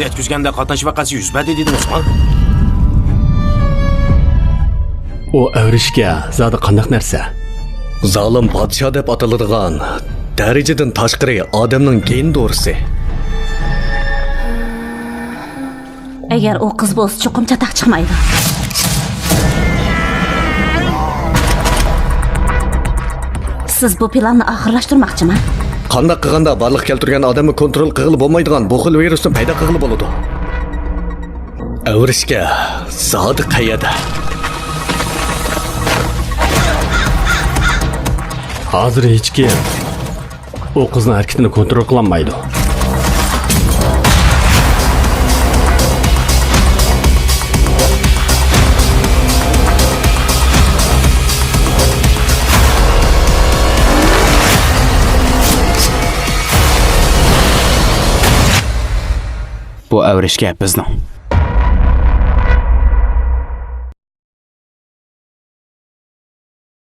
yetkizganda qatnash vaqasi yuz berdi dedingizmi? O əvrişkə zadı qandaq narsa? Zalım padişah deb ataladigan darajadan tashqari odamning gen dorisi. Agar o qiz bo'lsa, cho'qim chataq chiqmaydi. Siz bu planni oxirlashtirmoqchimi? Qandaq qilganda barliq keltirgan odamni kontrol qilib bo'lmaydigan bu xil virusni paydo qilib bo'ladi. Əvrişkə zadı qayada. Hozir hech kim o qizning harakatini kontrol qilolmaydi. Bu əvrişkə bizning